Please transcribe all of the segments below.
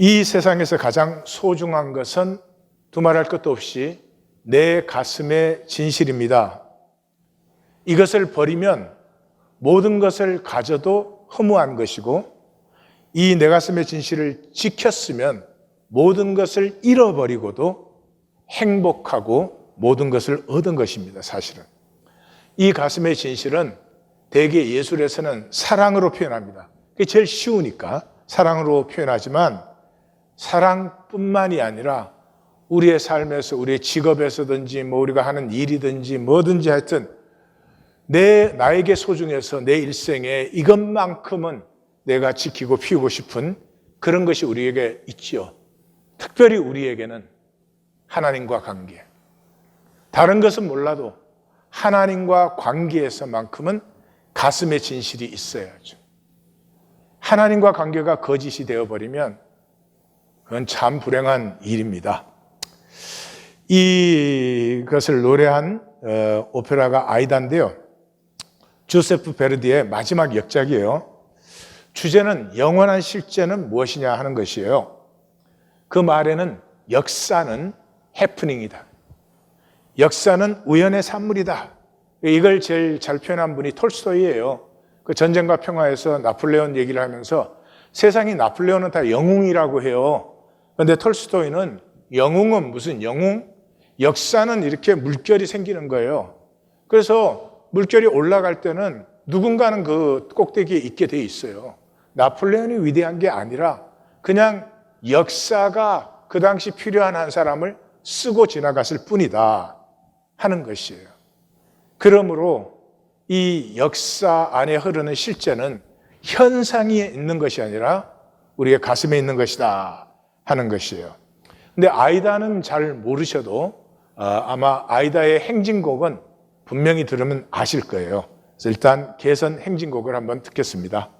이 세상에서 가장 소중한 것은 두말할 것도 없이 내 가슴의 진실입니다. 이것을 버리면 모든 것을 가져도 허무한 것이고, 이 내 가슴의 진실을 지켰으면 모든 것을 잃어버리고도 행복하고 모든 것을 얻은 것입니다. 사실은 이 가슴의 진실은 대개 예술에서는 사랑으로 표현합니다. 그게 제일 쉬우니까 사랑으로 표현하지만, 사랑뿐만이 아니라 우리의 삶에서, 우리의 직업에서든지 우리가 하는 일이든지 뭐든지 하여튼 나에게 소중해서 내 일생에 이것만큼은 내가 지키고 피우고 싶은 그런 것이 우리에게 있지요. 특별히 우리에게는 하나님과 관계. 다른 것은 몰라도 하나님과 관계에서만큼은 가슴의 진실이 있어야죠. 하나님과 관계가 거짓이 되어버리면 그건 참 불행한 일입니다. 이것을 노래한 오페라가 아이다인데요. 조세프 베르디의 마지막 역작이에요. 주제는 영원한 실제는 무엇이냐 하는 것이에요. 그 말에는 역사는 해프닝이다. 역사는 우연의 산물이다. 이걸 제일 잘 표현한 분이 톨스토이예요. 그 전쟁과 평화에서 나폴레온 얘기를 하면서 세상이 나폴레온은 다 영웅이라고 해요. 그런데 톨스토이는 영웅은 무슨 영웅? 역사는 이렇게 물결이 생기는 거예요. 그래서 물결이 올라갈 때는 누군가는 그 꼭대기에 있게 돼 있어요. 나폴레온이 위대한 게 아니라 그냥 역사가 그 당시 필요한 한 사람을 쓰고 지나갔을 뿐이다 하는 것이에요. 그러므로 이 역사 안에 흐르는 실제는 현상이 있는 것이 아니라 우리의 가슴에 있는 것이다 하는 것이에요. 근데 아이다는 잘 모르셔도 아마 아이다의 행진곡은 분명히 들으면 아실 거예요. 그래서 일단 개선 행진곡을 한번 듣겠습니다.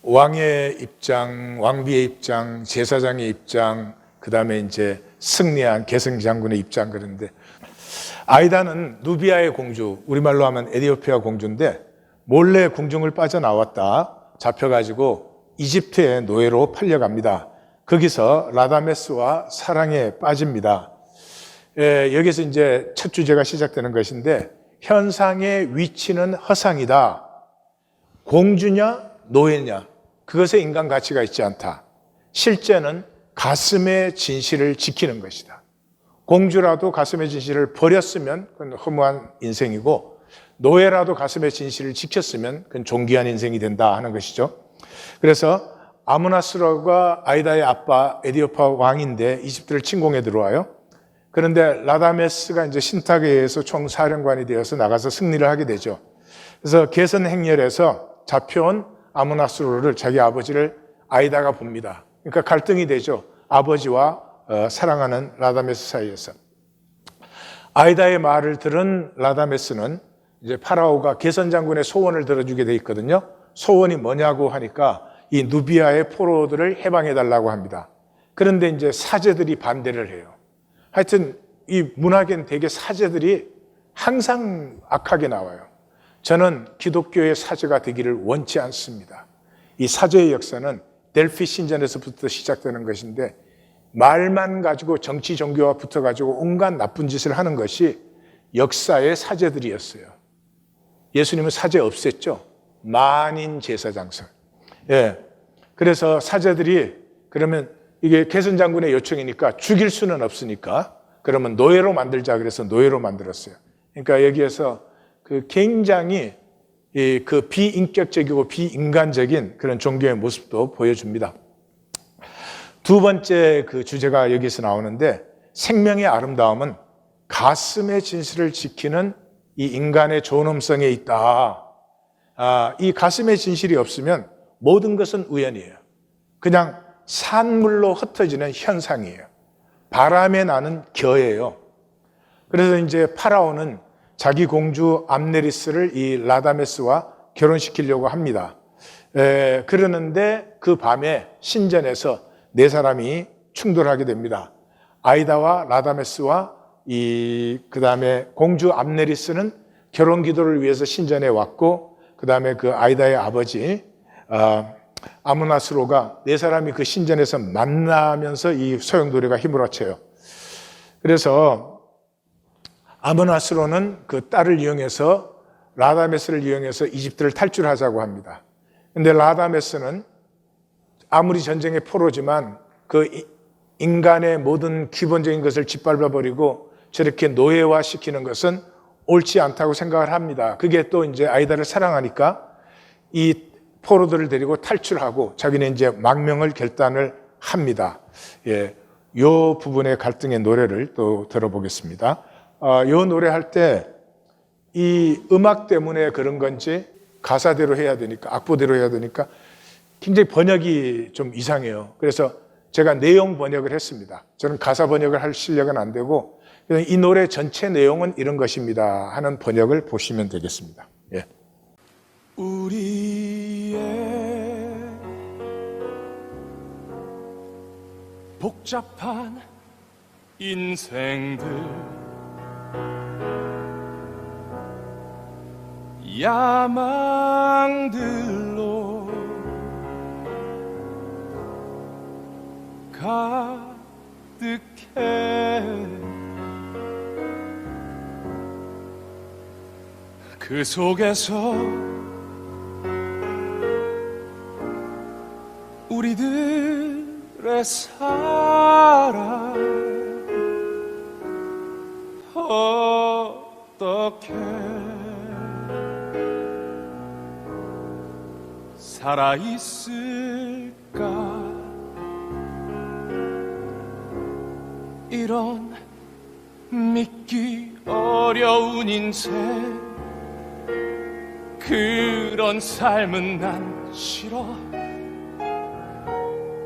왕의 입장, 왕비의 입장, 제사장의 입장, 그 다음에 이제 승리한 계승장군의 입장. 그런데 아이다는 누비아의 공주, 우리말로 하면 에티오피아 공주인데 몰래 궁중을 빠져나왔다 잡혀가지고 이집트의 노예로 팔려갑니다. 거기서 라다메스와 사랑에 빠집니다. 여기서 이제 첫 주제가 시작되는 것인데, 현상의 위치는 허상이다. 공주냐 노예냐, 그것에 인간 가치가 있지 않다. 실제는 가슴의 진실을 지키는 것이다. 공주라도 가슴의 진실을 버렸으면 그건 허무한 인생이고, 노예라도 가슴의 진실을 지켰으면 그건 존귀한 인생이 된다 하는 것이죠. 그래서 아므나스로가 아이다의 아빠 에디오파 왕인데 이집트를 침공해 들어와요. 그런데 라다메스가 이제 신탁에 의해서 총사령관이 되어서 나가서 승리를 하게 되죠. 그래서 개선 행렬에서 잡혀온 아므나스로를 자기 아버지를 아이다가 봅니다. 그러니까 갈등이 되죠. 아버지와 사랑하는 라다메스 사이에서. 아이다의 말을 들은 라다메스는 이제 파라오가 개선 장군의 소원을 들어주게 돼 있거든요. 소원이 뭐냐고 하니까 이 누비아의 포로들을 해방해 달라고 합니다. 그런데 이제 사제들이 반대를 해요. 하여튼 이 문학엔 되게 사제들이 항상 악하게 나와요. 저는 기독교의 사제가 되기를 원치 않습니다. 이 사제의 역사는 델피 신전에서부터 시작되는 것인데, 말만 가지고 정치 종교와 붙어가지고 온갖 나쁜 짓을 하는 것이 역사의 사제들이었어요. 예수님은 사제 없앴죠. 만인 제사장설. 그래서 사제들이 그러면 이게 개선 장군의 요청이니까 죽일 수는 없으니까 그러면 노예로 만들자 그래서 노예로 만들었어요. 그러니까 여기에서 그 굉장히 그 비인격적이고 비인간적인 그런 종교의 모습도 보여줍니다. 두 번째 그 주제가 여기서 나오는데, 생명의 아름다움은 가슴의 진실을 지키는 이 인간의 존엄성에 있다. 이 가슴의 진실이 없으면 모든 것은 우연이에요. 그냥 산물로 흩어지는 현상이에요. 바람에 나는 겨예요. 그래서 이제 파라오는 자기 공주 암네리스를 이 라다메스와 결혼시키려고 합니다. 그러는데 그 밤에 신전에서 네 사람이 충돌하게 됩니다. 아이다와 라다메스와 그 다음에 공주 암네리스는 결혼 기도를 위해서 신전에 왔고, 그 다음에 그 아이다의 아버지 아므나스로가 네 사람이 그 신전에서 만나면서 이 소용돌이가 휘몰아쳐요. 그래서 아므나스로는 그 딸을 이용해서, 라다메스를 이용해서 이집트를 탈출하자고 합니다. 그런데 라다메스는 아무리 전쟁의 포로지만 그 인간의 모든 기본적인 것을 짓밟아버리고 저렇게 노예화시키는 것은 옳지 않다고 생각을 합니다. 그게 또 이제 아이다를 사랑하니까 이 포로들을 데리고 탈출하고 자기는 이제 망명을 결단을 합니다. 요 부분의 갈등의 노래를 또 들어보겠습니다. 요 노래할 때 이 음악 때문에 그런 건지 가사대로 해야 되니까, 악보대로 해야 되니까 굉장히 번역이 좀 이상해요. 그래서 제가 내용 번역을 했습니다. 저는 가사 번역을 할 실력은 안 되고 이 노래 전체 내용은 이런 것입니다 하는 번역을 보시면 되겠습니다. 우리의 복잡한 인생들, 야망들로 가득해. 그 속에서 우리들의 사랑 어떻게 살아있을까? 이런 믿기 어려운 인생, 그런 삶은 난 싫어.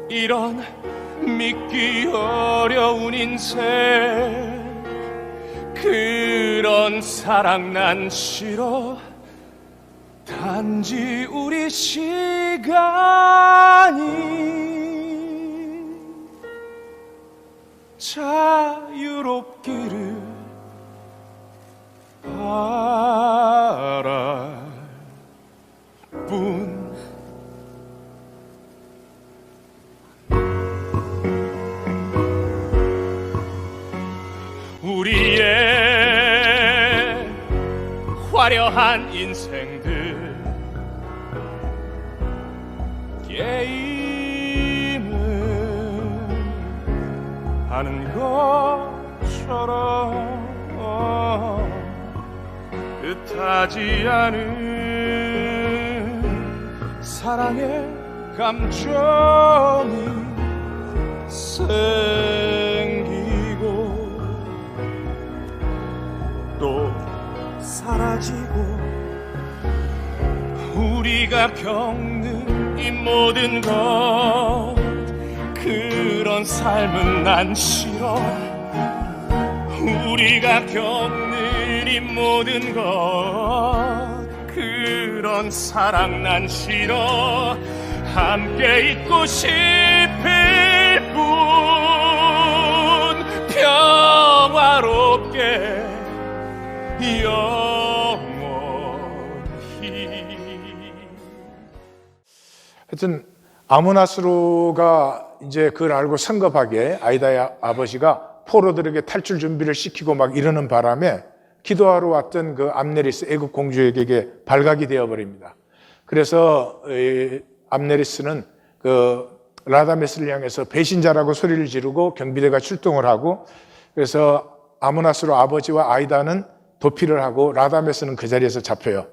이런 믿기 어려운 인생, 그런 사랑 난 싫어. 다 단지 우리 시간이 자유롭기를 바랄 뿐. 우리의 화려한 인생들 게임을 하는 것처럼 뜻하지 않은 사랑의 감정이 생기고 또 사라지고 우리가 겪는 이 모든 것 그런 삶은 난 싫어. 우리가 겪는 이 모든 것 그런 사랑 난 싫어. 함께 있고 싶을 뿐 평화롭게 영원히. 하여튼 아므나스로가 이제 그걸 알고 성급하게 아이다의 아버지가 포로들에게 탈출 준비를 시키고 막 이러는 바람에 기도하러 왔던 그 암네리스 애굽 공주에게 발각이 되어버립니다. 그래서 암네리스는 그 라다메스를 향해서 배신자라고 소리를 지르고 경비대가 출동을 하고, 그래서 아므나스로 아버지와 아이다는 도피를 하고 라다메스는 그 자리에서 잡혀요.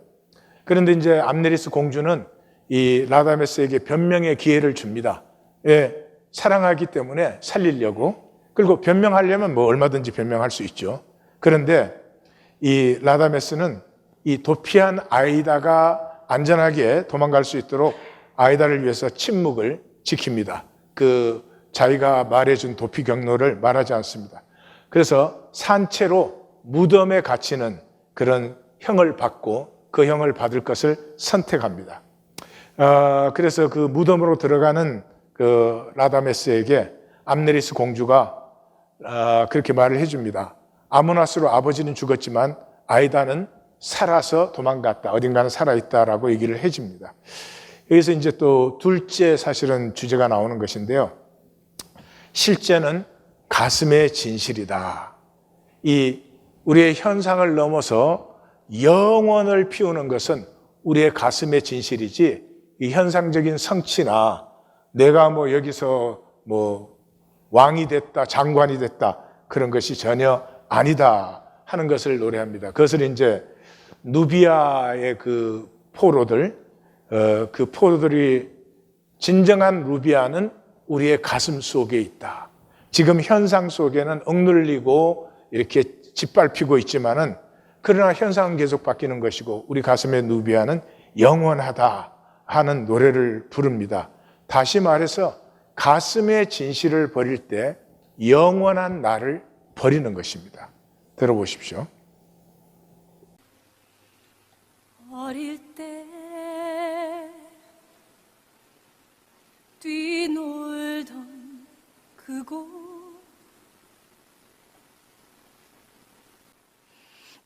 그런데 이제 암네리스 공주는 이 라다메스에게 변명의 기회를 줍니다. 예, 사랑하기 때문에 살리려고. 그리고 변명하려면 뭐 얼마든지 변명할 수 있죠. 그런데 이 라다메스는 이 도피한 아이다가 안전하게 도망갈 수 있도록 아이다를 위해서 침묵을 지킵니다. 그 자기가 말해준 도피 경로를 말하지 않습니다. 그래서 산채로 무덤에 갇히는 그런 형을 받고 그 형을 받을 것을 선택합니다. 그래서 그 무덤으로 들어가는 그 라다메스에게 암네리스 공주가 그렇게 말을 해줍니다. 아므나스로 아버지는 죽었지만 아이다는 살아서 도망갔다. 어딘가는 살아있다라고 얘기를 해줍니다. 여기서 이제 또 둘째 사실은 주제가 나오는 것인데요. 실제는 가슴의 진실이다. 이 우리의 현상을 넘어서 영원을 피우는 것은 우리의 가슴의 진실이지, 이 현상적인 성취나 내가 뭐 여기서 뭐 왕이 됐다, 장관이 됐다, 그런 것이 전혀 아니다 하는 것을 노래합니다. 그것을 이제 누비아의 그 포로들, 그 포로들이 진정한 누비아는 우리의 가슴 속에 있다. 지금 현상 속에는 억눌리고 이렇게 짓밟히고 있지만은, 그러나 현상은 계속 바뀌는 것이고 우리 가슴의 누비아는 영원하다 하는 노래를 부릅니다. 다시 말해서 가슴의 진실을 버릴 때 영원한 나를 버리는 것입니다. 들어보십시오. 어릴 때 뛰놀던 그곳,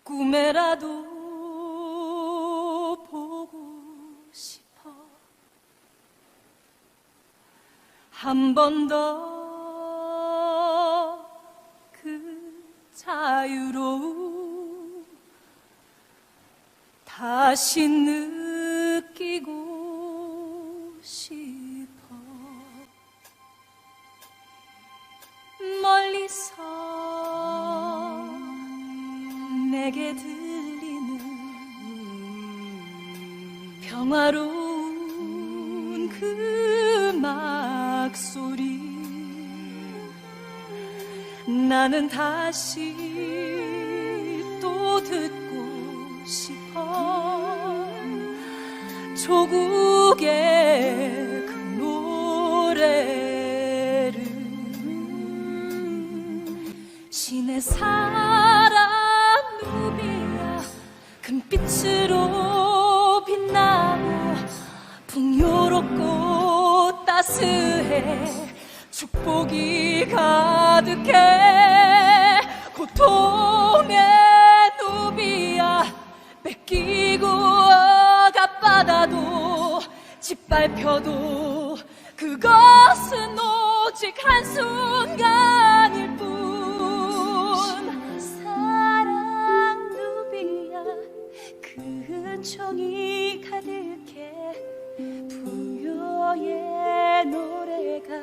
꿈에라도 보고 싶어. 한 번 더 그 자유로움 다시 느끼고 싶어. 멀리서 내게 들리는 평화로운 그 막소리, 나는 다시 또 듣고 싶어. 조국의 그 노래를, 신의 사랑 누비야 금빛으로 빛나 속에 축복이 가득해 고통의 누비야 뺏기고 억압받아도 짓밟혀도 그것은 오직 한순간일 뿐 사랑 누비야 그 종이 가득해 부요의 노래가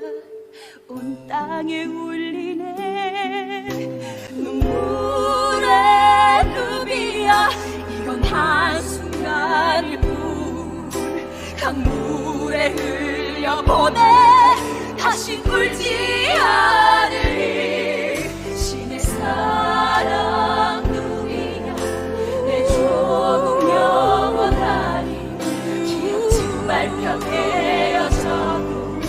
온 땅에 울리네 눈물의 누비야 이건 한순간일 뿐 강물에 흘려보내 다시 울지 않으리 신의 사랑 누비야 내 조국 영원하니 기록 짓밟혀 되어져도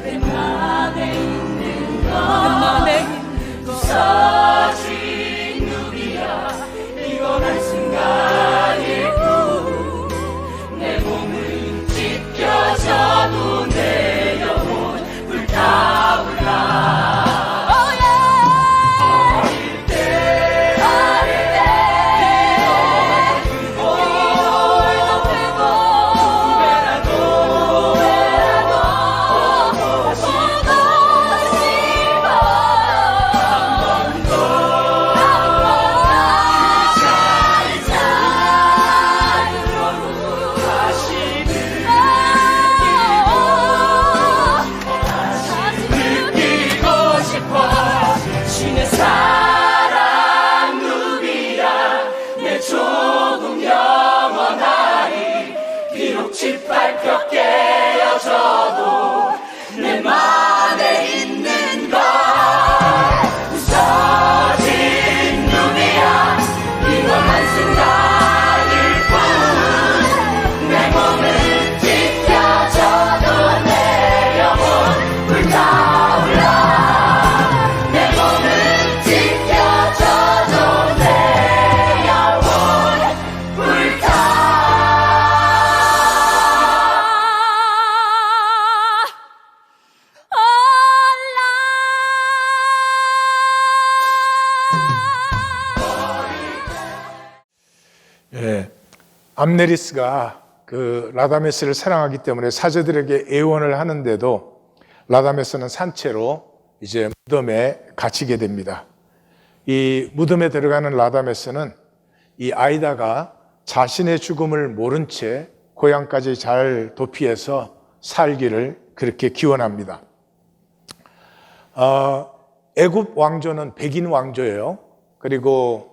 내 맘에 있는 것 부서진 누비야 이건 한순간일 뿐 내 몸은 찢겨져도 내 영혼 불타올라 짓밟혀 깨어져도 내 맘에 있는 것 부서진 누비야 이건 한순간일 뿐 내 몸은 찢겨져도 내 영혼 불타올라 내 몸은 찢겨져도 내 영혼 불타올라 암네리스가 그 라다메스를 사랑하기 때문에 사제들에게 애원을 하는데도 라다메스는 산채로 이제 무덤에 갇히게 됩니다. 이 무덤에 들어가는 라다메스는 이 아이다가 자신의 죽음을 모른 채 고향까지 잘 도피해서 살기를 그렇게 기원합니다. 애굽 왕조는 백인 왕조예요. 그리고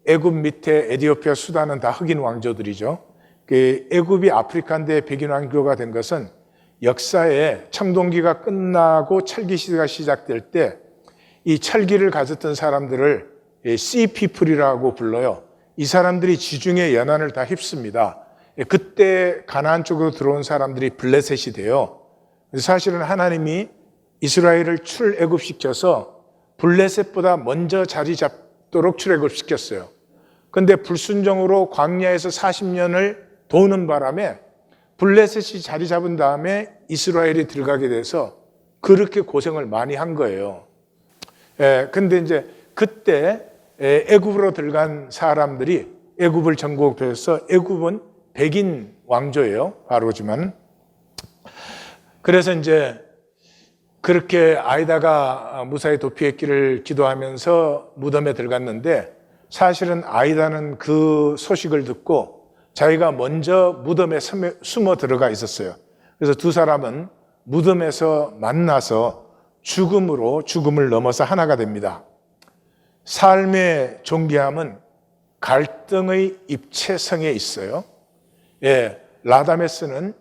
애굽 밑에 에티오피아, 수단은 다 흑인 왕조들이죠. 그 애굽이 아프리카인데 백인 왕조가 된 것은 역사에 청동기가 끝나고 철기 시대가 시작될 때 이 철기를 가졌던 사람들을 씨 피플이라고 불러요. 이 사람들이 지중해 연안을 다 휩습니다. 그때 가나안 쪽으로 들어온 사람들이 블레셋이 돼요. 사실은 하나님이 이스라엘을 출애굽시켜서 블레셋보다 먼저 자리 잡도록 출애굽시켰어요. 근데 불순종으로 광야에서 40년을 도는 바람에 블레셋이 자리 잡은 다음에 이스라엘이 들어가게 돼서 그렇게 고생을 많이 한 거예요. 근데 이제 그때 애굽으로 들어간 사람들이 애굽을 정복해서 애굽은 백인 왕조예요. 바로지만. 그래서 이제 그렇게 아이다가 무사히 도피했기를 기도하면서 무덤에 들어갔는데 사실은 아이다는 그 소식을 듣고 자기가 먼저 무덤에 숨어 들어가 있었어요. 그래서 두 사람은 무덤에서 만나서 죽음을 넘어서 하나가 됩니다. 삶의 존귀함은 갈등의 입체성에 있어요. 라다메스는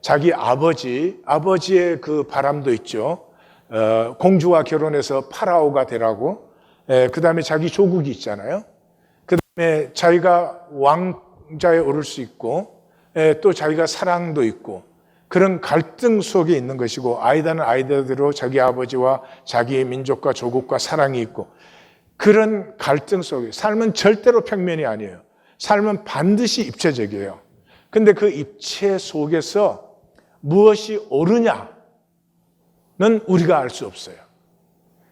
자기 아버지의 그 바람도 있죠. 공주와 결혼해서 파라오가 되라고. 그 다음에 자기 조국이 있잖아요. 그 다음에 자기가 왕자에 오를 수 있고, 또 자기가 사랑도 있고, 그런 갈등 속에 있는 것이고, 아이다는 아이다대로 자기 아버지와 자기의 민족과 조국과 사랑이 있고, 그런 갈등 속에, 삶은 절대로 평면이 아니에요. 삶은 반드시 입체적이에요. 근데 그 입체 속에서 무엇이 옳으냐, 우리가 알 수 없어요.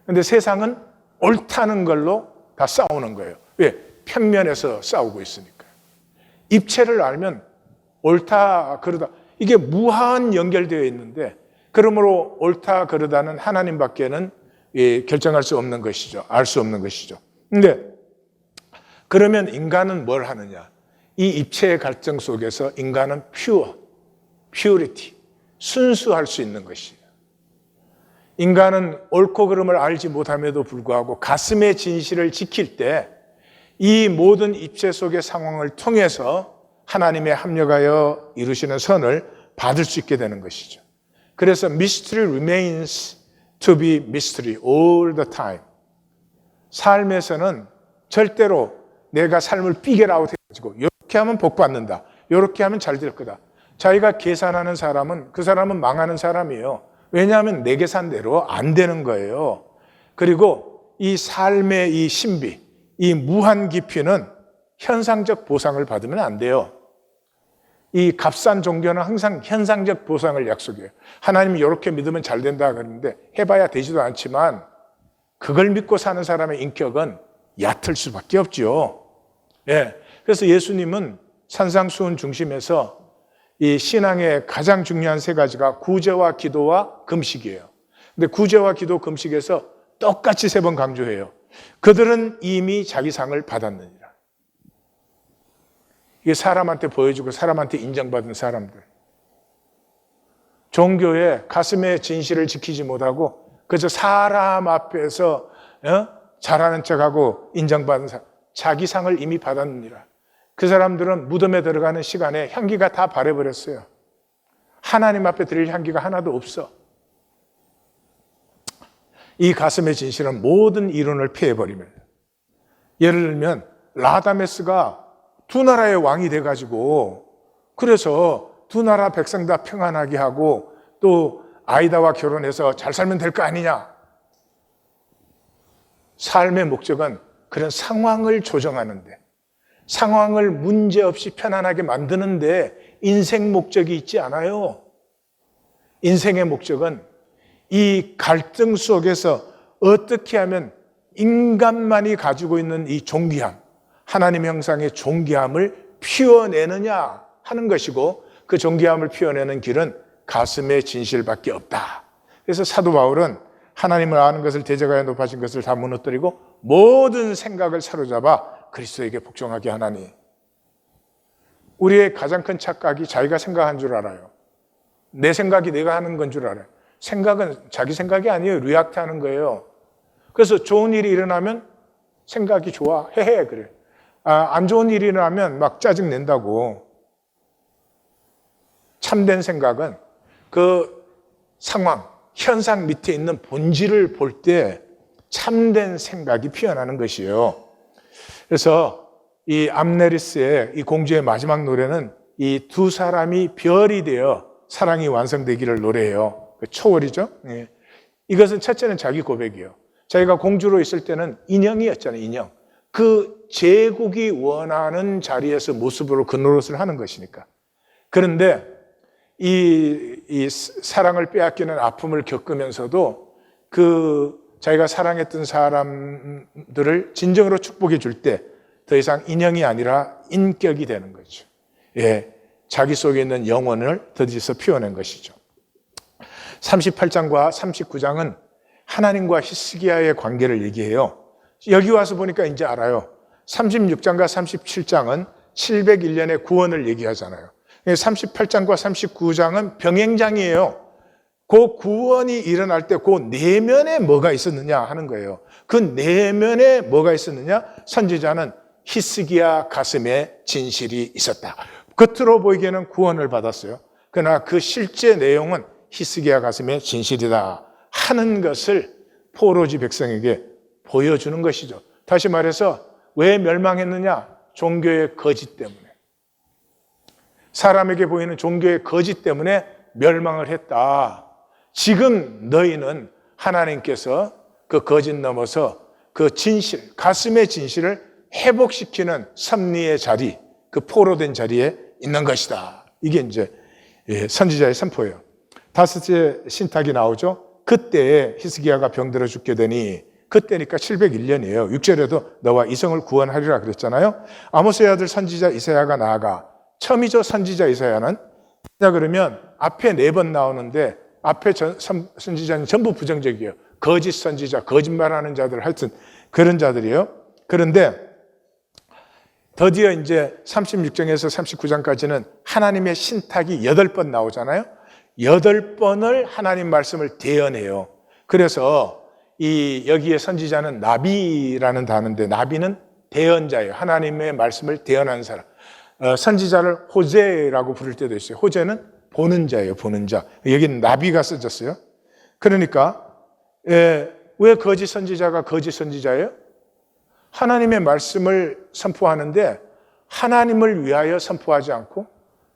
그런데 세상은 옳다는 걸로 다 싸우는 거예요. 왜? 평면에서 싸우고 있으니까. 입체를 알면 옳다 그러다 이게 무한 연결되어 있는데, 그러므로 옳다 그러다는 하나님밖에는 결정할 수 없는 것이죠. 알 수 없는 것이죠. 근데 그러면 인간은 뭘 하느냐? 이 입체의 갈등 속에서 인간은 퓨리티, 순수할 수 있는 것이에요. 인간은 옳고 그름을 알지 못함에도 불구하고 가슴의 진실을 지킬 때 이 모든 입체 속의 상황을 통해서 하나님의 합력하여 이루시는 선을 받을 수 있게 되는 것이죠. 그래서 mystery remains to be mystery all the time. 삶에서는 절대로 내가 삶을 figure out 해가지고 이렇게 하면 복 받는다, 이렇게 하면 잘 될 거다. 자기가 계산하는 사람은 그 사람은 망하는 사람이에요. 왜냐하면 내 계산대로 안 되는 거예요. 그리고 이 삶의 이 신비, 이 무한 깊이는 현상적 보상을 받으면 안 돼요. 이 값싼 종교는 항상 현상적 보상을 약속해요. 하나님이 이렇게 믿으면 잘 된다 그러는데 해봐야 되지도 않지만 그걸 믿고 사는 사람의 인격은 얕을 수밖에 없죠. 예. 그래서 예수님은 산상수훈 중심에서 이 신앙의 가장 중요한 세 가지가 구제와 기도와 금식이에요. 근데 구제와 기도, 금식에서 똑같이 3번 강조해요. 그들은 이미 자기 상을 받았느니라. 이게 사람한테 보여주고 사람한테 인정받은 사람들. 종교의 가슴의 진실을 지키지 못하고 그저 사람 앞에서 잘하는 척하고 인정받은 사람, 자기 상을 이미 받았느니라. 그 사람들은 무덤에 들어가는 시간에 향기가 다 바래버렸어요. 하나님 앞에 드릴 향기가 하나도 없어. 이 가슴의 진실은 모든 이론을 폐해버리면, 예를 들면 라다메스가 두 나라의 왕이 돼가지고 그래서 두 나라 백성 다 평안하게 하고 또 아이다와 결혼해서 잘 살면 될 거 아니냐. 삶의 목적은 그런 상황을 조정하는데, 상황을 문제없이 편안하게 만드는데 인생 목적이 있지 않아요. 인생의 목적은 이 갈등 속에서 어떻게 하면 인간만이 가지고 있는 이 존귀함, 하나님 형상의 존귀함을 피워내느냐 하는 것이고, 그 존귀함을 피워내는 길은 가슴의 진실밖에 없다. 그래서 사도 바울은 하나님을 아는 것을 대적하여 높아진 것을 다 무너뜨리고 모든 생각을 사로잡아 그리스도에게 복종하게 하나니. 우리의 가장 큰 착각이 자기가 생각한 줄 알아요. 내 생각이 내가 하는 건 줄 알아요. 생각은 자기 생각이 아니에요. 리액트 하는 거예요. 그래서 좋은 일이 일어나면 생각이 좋아. 헤헤 그래. 안 좋은 일이 일어나면 막 짜증 낸다고. 참된 생각은 그 상황, 현상 밑에 있는 본질을 볼 때 참된 생각이 피어나는 것이에요. 그래서 이 암네리스의 이 공주의 마지막 노래는 이 두 사람이 별이 되어 사랑이 완성되기를 노래해요. 초월이죠. 예. 이것은 첫째는 자기 고백이에요. 자기가 공주로 있을 때는 인형이었잖아요. 인형. 그 제국이 원하는 자리에서 모습으로 그 노릇을 하는 것이니까. 그런데 이 사랑을 빼앗기는 아픔을 겪으면서도 그 자기가 사랑했던 사람들을 진정으로 축복해 줄 때 더 이상 인형이 아니라 인격이 되는 거죠. 예, 자기 속에 있는 영혼을 드디어 피워낸 것이죠. 38장과 39장은 하나님과 히스기야의 관계를 얘기해요. 여기 와서 보니까 이제 알아요. 36장과 37장은 701년의 구원을 얘기하잖아요. 38장과 39장은 병행장이에요. 그 구원이 일어날 때 그 내면에 뭐가 있었느냐 하는 거예요. 그 내면에 뭐가 있었느냐? 선지자는 히스기야 가슴에 진실이 있었다. 겉으로 보이기에는 구원을 받았어요. 그러나 그 실제 내용은 히스기야 가슴에 진실이다 하는 것을 포로지 백성에게 보여주는 것이죠. 다시 말해서 왜 멸망했느냐? 종교의 거짓 때문에. 사람에게 보이는 종교의 거짓 때문에 멸망을 했다. 지금 너희는 하나님께서 그 거짓 넘어서 그 진실, 가슴의 진실을 회복시키는 섭리의 자리, 그 포로된 자리에 있는 것이다. 이게 이제 선지자의 선포예요. 다섯째 신탁이 나오죠. 그때에 히스기야가 병들어 죽게 되니 그때니까 701년이에요. 6절에도 너와 이성을 구원하리라 그랬잖아요. 아모스의 아들 선지자 이사야가 나아가 처음이죠. 선지자 이사야는 자 그러면 앞에 4번 나오는데 앞에 선지자는 전부 부정적이에요. 거짓 선지자, 거짓말하는 자들 하여튼 그런 자들이에요. 그런데 드디어 이제 36장에서 39장까지는 하나님의 신탁이 8번 나오잖아요. 8번을 하나님 말씀을 대언해요. 그래서 여기에 선지자는 나비라는 단어인데 나비는 대언자예요. 하나님의 말씀을 대언하는 사람. 선지자를 호제라고 부를 때도 있어요. 호제는 보는 자예요. 보는 자. 여기는 나비가 써졌어요. 그러니까 왜 거짓 선지자가 거짓 선지자예요? 하나님의 말씀을 선포하는데 하나님을 위하여 선포하지 않고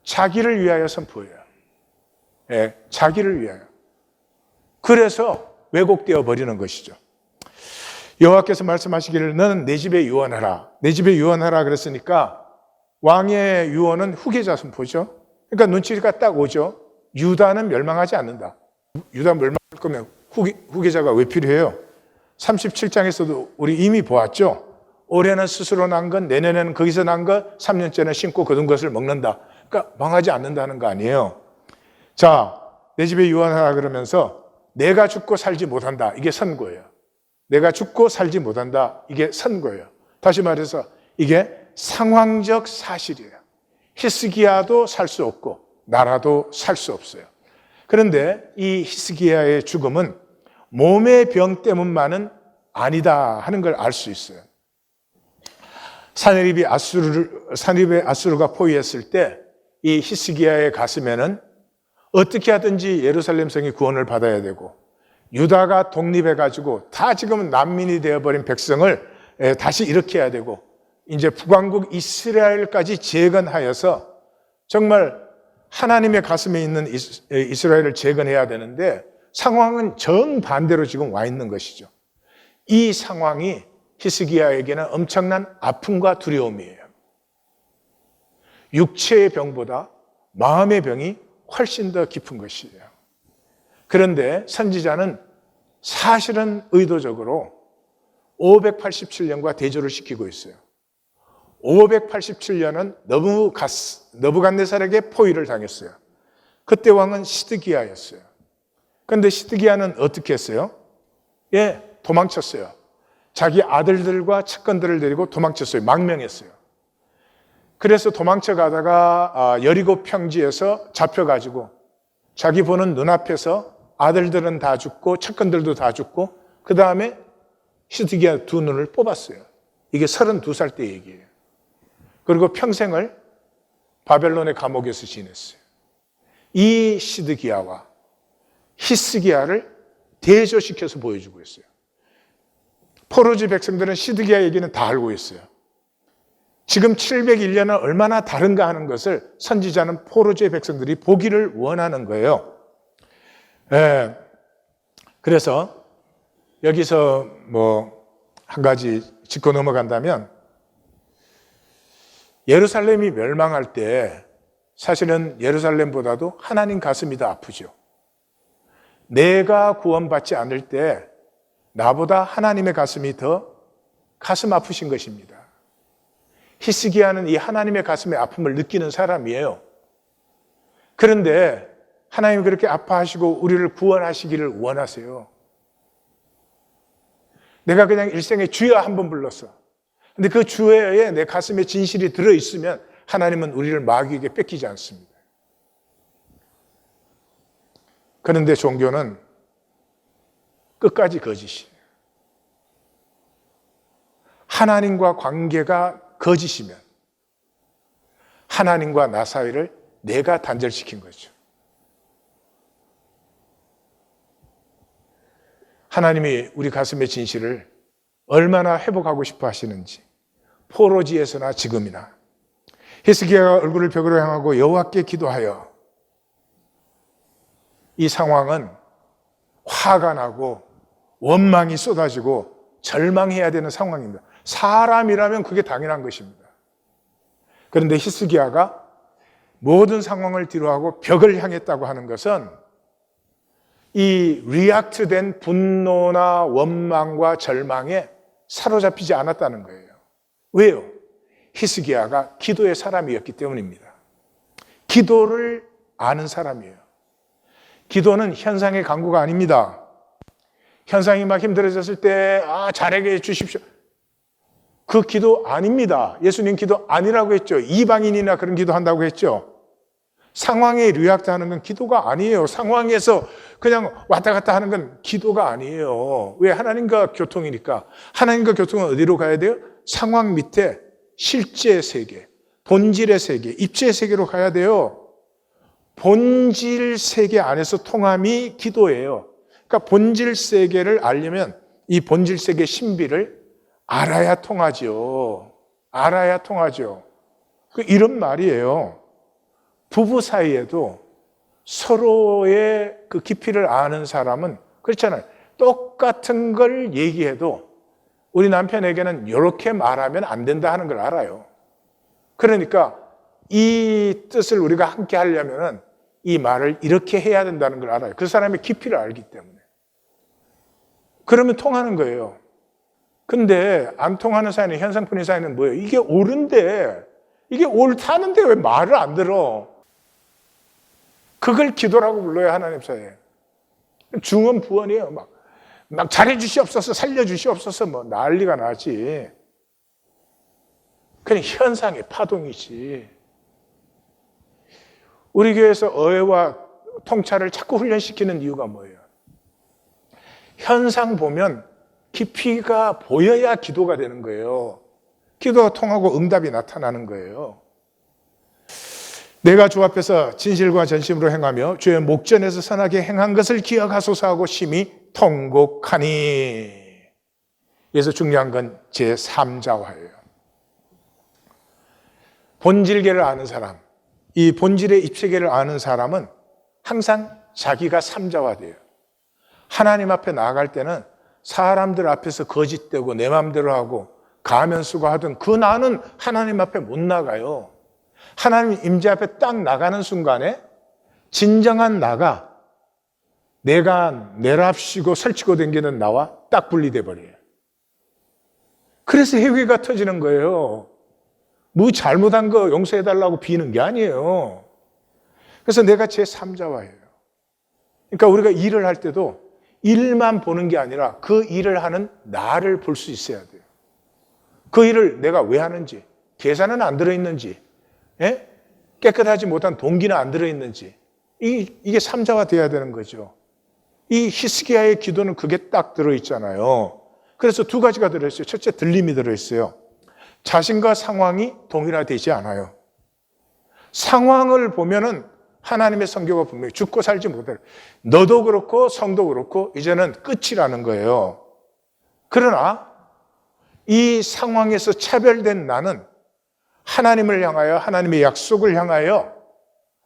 자기를 위하여 선포해요. 자기를 위하여. 그래서 왜곡되어 버리는 것이죠. 여호와께서 말씀하시기를 너는 내 집에 유언하라. 내 집에 유언하라 그랬으니까 왕의 유언은 후계자 선포죠. 그러니까 눈치가 딱 오죠. 유다는 멸망하지 않는다. 유다 멸망할 거면 후계자가 왜 필요해요? 37장에서도 우리 이미 보았죠. 올해는 스스로 난 건, 내년에는 거기서 난 것, 3년째는 심고 거둔 것을 먹는다. 그러니까 망하지 않는다는 거 아니에요. 자, 내 집에 유언하라 그러면서 내가 죽고 살지 못한다. 이게 선고예요. 내가 죽고 살지 못한다. 이게 선고예요. 다시 말해서 이게 상황적 사실이에요. 히스기야도 살 수 없고 나라도 살 수 없어요. 그런데 이 히스기야의 죽음은 몸의 병 때문만은 아니다 하는 걸 알 수 있어요. 사내립의 아수르가 포위했을 때 이 히스기야의 가슴에는 어떻게 하든지 예루살렘 성이 구원을 받아야 되고 유다가 독립해가지고 다 지금 난민이 되어버린 백성을 다시 일으켜야 되고 이제 북왕국 이스라엘까지 재건하여서 정말 하나님의 가슴에 있는 이스라엘을 재건해야 되는데 상황은 정반대로 지금 와 있는 것이죠. 이 상황이 히스기야에게는 엄청난 아픔과 두려움이에요. 육체의 병보다 마음의 병이 훨씬 더 깊은 것이에요. 그런데 선지자는 사실은 의도적으로 587년과 대조를 시키고 있어요. 587년은 너부갓네살에게 포위를 당했어요. 그때 왕은 시드기야였어요. 그런데 시드기야는 어떻게 했어요? 도망쳤어요. 자기 아들들과 측근들을 데리고 도망쳤어요. 망명했어요. 그래서 도망쳐 가다가 여리고 평지에서 잡혀가지고 자기 보는 눈앞에서 아들들은 다 죽고 측근들도 다 죽고 그 다음에 시드기야 2눈을 뽑았어요. 이게 32살 때 얘기예요. 그리고 평생을 바벨론의 감옥에서 지냈어요. 이 시드기야와 히스기야를 대조시켜서 보여주고 있어요. 포로지 백성들은 시드기야 얘기는 다 알고 있어요. 지금 701년은 얼마나 다른가 하는 것을 선지자는 포로지의 백성들이 보기를 원하는 거예요. 그래서 여기서 한 가지 짚고 넘어간다면 예루살렘이 멸망할 때 사실은 예루살렘보다도 하나님 가슴이 더 아프죠. 내가 구원받지 않을 때 나보다 하나님의 가슴이 더 가슴 아프신 것입니다. 히스기야는 이 하나님의 가슴의 아픔을 느끼는 사람이에요. 그런데 하나님이 그렇게 아파하시고 우리를 구원하시기를 원하세요. 내가 그냥 일생에 주여 한 번 불렀어. 근데 그 주여에 내 가슴에 진실이 들어있으면 하나님은 우리를 마귀에게 뺏기지 않습니다. 그런데 종교는 끝까지 거짓이에요. 하나님과 관계가 거짓이면 하나님과 나 사이를 내가 단절시킨 거죠. 하나님이 우리 가슴의 진실을 얼마나 회복하고 싶어 하시는지 포로지에서나 지금이나 히스기야가 얼굴을 벽으로 향하고 여호와께 기도하여 이 상황은 화가 나고 원망이 쏟아지고 절망해야 되는 상황입니다. 사람이라면 그게 당연한 것입니다. 그런데 히스기야가 모든 상황을 뒤로하고 벽을 향했다고 하는 것은 이 리액트된 분노나 원망과 절망에 사로잡히지 않았다는 거예요. 왜요? 히스기야가 기도의 사람이었기 때문입니다. 기도를 아는 사람이에요. 기도는 현상의 강구가 아닙니다. 현상이 막 힘들어졌을 때 잘하게 해주십시오. 그 기도 아닙니다. 예수님 기도 아니라고 했죠. 이방인이나 그런 기도 한다고 했죠. 상황에 리액트하는 건 기도가 아니에요. 상황에서 그냥 왔다 갔다 하는 건 기도가 아니에요. 왜? 하나님과 교통이니까. 하나님과 교통은 어디로 가야 돼요? 상황 밑에 실제 세계, 본질의 세계, 입체의 세계로 가야 돼요. 본질 세계 안에서 통함이 기도예요. 그러니까 본질 세계를 알려면 이 본질 세계 신비를 알아야 통하죠. 알아야 통하죠. 이런 말이에요. 부부 사이에도 서로의 그 깊이를 아는 사람은 그렇잖아요. 똑같은 걸 얘기해도 우리 남편에게는 이렇게 말하면 안 된다 하는 걸 알아요. 그러니까 이 뜻을 우리가 함께 하려면은 이 말을 이렇게 해야 된다는 걸 알아요. 그 사람의 깊이를 알기 때문에. 그러면 통하는 거예요. 근데 안 통하는 사이는, 현상뿐인 사이는 뭐예요? 이게 옳은데, 이게 옳다는데 왜 말을 안 들어? 그걸 기도라고 불러요, 하나님 사이에. 중언 부언이에요. 막 잘해주시옵소서, 살려주시옵소서, 뭐 난리가 나지. 그냥 현상의 파동이지. 우리 교회에서 어회와 통찰을 자꾸 훈련시키는 이유가 뭐예요? 현상 보면 깊이가 보여야 기도가 되는 거예요. 기도가 통하고 응답이 나타나는 거예요. 내가 주 앞에서 진실과 전심으로 행하며 주의 목전에서 선하게 행한 것을 기억하소서 하고 심히 통곡하니. 그래서 중요한 건 제3자화예요. 본질계를 아는 사람, 이 본질의 입체계를 아는 사람은 항상 자기가 삼자화돼요. 하나님 앞에 나아갈 때는 사람들 앞에서 거짓되고 내 마음대로 하고 가면 쓰고 하던 그 나는 하나님 앞에 못 나가요. 하나님 임재 앞에 딱 나가는 순간에 진정한 나가 내가 내랍시고 설치고 댕기는 나와 딱 분리돼 버려요. 그래서 회개가 터지는 거예요. 뭐 잘못한 거 용서해달라고 비는 게 아니에요. 그래서 내가 제3자화예요. 그러니까 우리가 일을 할 때도 일만 보는 게 아니라 그 일을 하는 나를 볼 수 있어야 돼요. 그 일을 내가 왜 하는지, 계산은 안 들어있는지, 깨끗하지 못한 동기는 안 들어있는지, 이게 3자화 돼야 되는 거죠. 이 히스기야의 기도는 그게 딱 들어있잖아요. 그래서 두 가지가 들어있어요. 첫째, 들림이 들어있어요. 자신과 상황이 동일화되지 않아요. 상황을 보면은 하나님의 선교가 분명히 죽고 살지 못해. 너도 그렇고 성도 그렇고 이제는 끝이라는 거예요. 그러나 이 상황에서 차별된 나는 하나님을 향하여 하나님의 약속을 향하여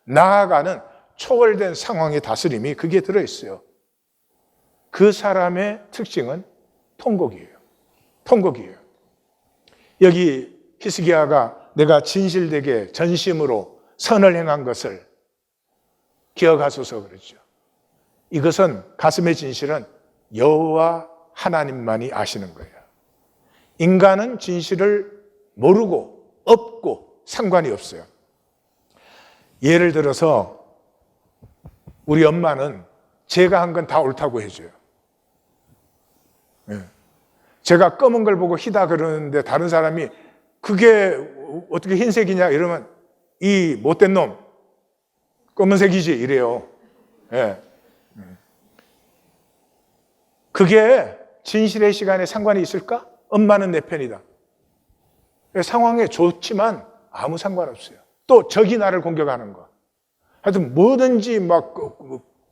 나아가는 초월된 상황의 다스림이 그게 들어있어요. 그 사람의 특징은 통곡이에요. 통곡이에요. 여기 히스기야가 내가 진실되게 전심으로 선을 행한 것을 기억하소서 그러죠. 이것은 가슴의 진실은 여호와 하나님만이 아시는 거예요. 인간은 진실을 모르고 없고 상관이 없어요. 예를 들어서 우리 엄마는 제가 한 건 다 옳다고 해줘요. 제가 검은 걸 보고 희다 그러는데 다른 사람이 그게 어떻게 흰색이냐 이러면 이 못된 놈 검은색이지 이래요. 그게 진실의 시간에 상관이 있을까? 엄마는 내 편이다. 상황에 좋지만 아무 상관없어요. 또 적이 나를 공격하는 거. 하여튼 뭐든지 막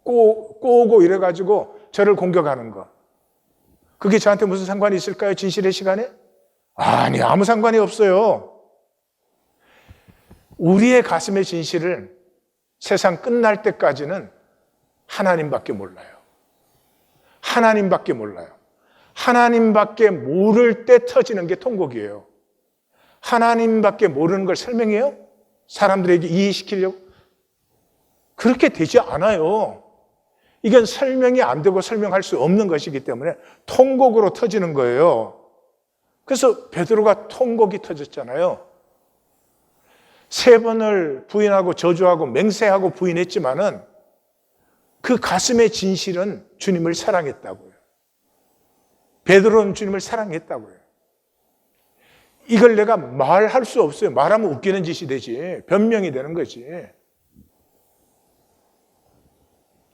꼬고 이래가지고 저를 공격하는 거. 그게 저한테 무슨 상관이 있을까요? 진실의 시간에? 아니, 아무 상관이 없어요. 우리의 가슴의 진실을 세상 끝날 때까지는 하나님밖에 몰라요. 하나님밖에 몰라요. 하나님밖에 모를 때 터지는 게 통곡이에요. 하나님밖에 모르는 걸 설명해요? 사람들에게 이해시키려고? 그렇게 되지 않아요. 이건 설명이 안 되고 설명할 수 없는 것이기 때문에 통곡으로 터지는 거예요. 그래서 베드로가 통곡이 터졌잖아요. 3번을 부인하고 저주하고 맹세하고 부인했지만은 그 가슴의 진실은 주님을 사랑했다고요. 베드로는 주님을 사랑했다고요. 이걸 내가 말할 수 없어요. 말하면 웃기는 짓이 되지. 변명이 되는 거지.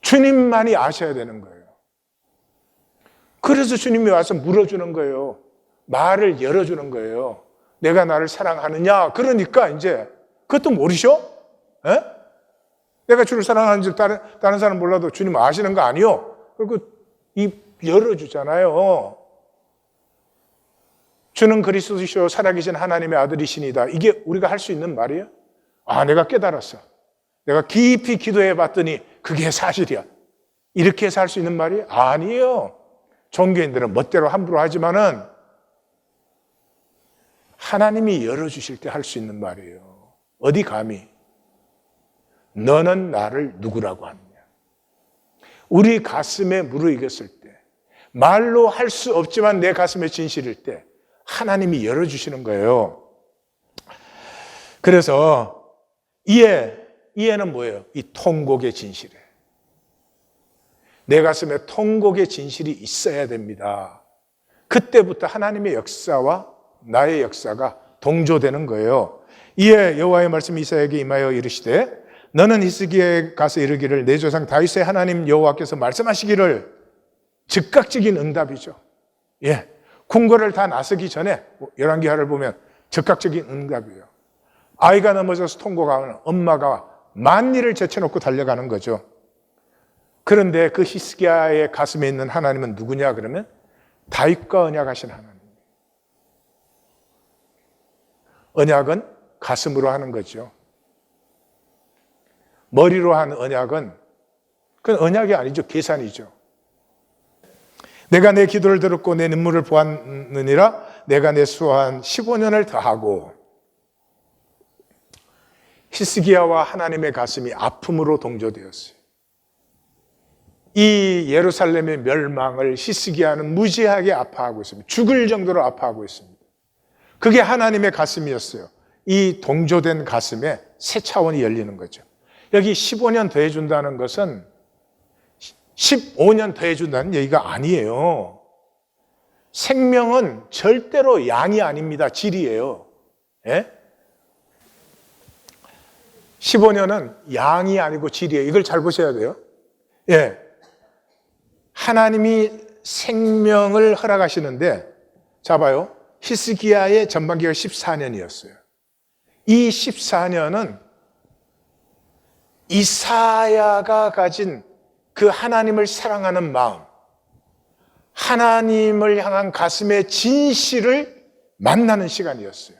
주님만이 아셔야 되는 거예요. 그래서 주님이 와서 물어주는 거예요. 말을 열어주는 거예요. 내가 나를 사랑하느냐? 그러니까 이제 그것도 모르셔? 에? 내가 주를 사랑하는지 다른 사람 몰라도 주님 아시는 거 아니요? 그리고 입 열어주잖아요. 주는 그리스도시요 살아계신 하나님의 아들이시니다. 이게 우리가 할 수 있는 말이에요? 아, 내가 깨달았어. 내가 깊이 기도해 봤더니 그게 사실이야. 이렇게 해서 할 수 있는 말이에요? 아니에요. 종교인들은 멋대로 함부로 하지만은 하나님이 열어주실 때 할 수 있는 말이에요. 어디 감히 너는 나를 누구라고 하느냐. 우리 가슴에 무르익었을 때, 말로 할 수 없지만 내 가슴에 진실일 때 하나님이 열어주시는 거예요. 그래서 이해는 뭐예요? 이 통곡의 진실이에요. 내 가슴에 통곡의 진실이 있어야 됩니다. 그때부터 하나님의 역사와 나의 역사가 동조되는 거예요. 이에 여호와의 말씀이 이사야에게 임하여 이르시되 너는 히스기야에 가서 이르기를 내 조상 다윗의 하나님 여호와께서 말씀하시기를. 즉각적인 응답이죠. 예, 궁궐을 다 나서기 전에 열왕기하를 보면 즉각적인 응답이에요. 아이가 넘어져서 통곡하면 엄마가 만리를 제쳐놓고 달려가는 거죠. 그런데 그 히스기야의 가슴에 있는 하나님은 누구냐 그러면 다윗과 언약하신 하나님. 언약은 가슴으로 하는 거죠. 머리로 한 언약은 그건 언약이 아니죠. 계산이죠. 내가 내 기도를 들었고 내 눈물을 보았느니라. 내가 내 수한 15년을 더하고. 히스기야와 하나님의 가슴이 아픔으로 동조되었어요. 이 예루살렘의 멸망을 히스기야는 무지하게 아파하고 있습니다. 죽을 정도로 아파하고 있습니다. 그게 하나님의 가슴이었어요. 이 동조된 가슴에 새 차원이 열리는 거죠. 여기 15년 더해준다는 것은 15년 더해준다는 얘기가 아니에요. 생명은 절대로 양이 아닙니다. 질이에요. 예? 15년은 양이 아니고 질이에요. 이걸 잘 보셔야 돼요. 예. 하나님이 생명을 허락하시는데, 자 봐요. 히스기야의 전반기가 14년이었어요. 이 14년은 이사야가 가진 그 하나님을 사랑하는 마음, 하나님을 향한 가슴의 진실을 만나는 시간이었어요.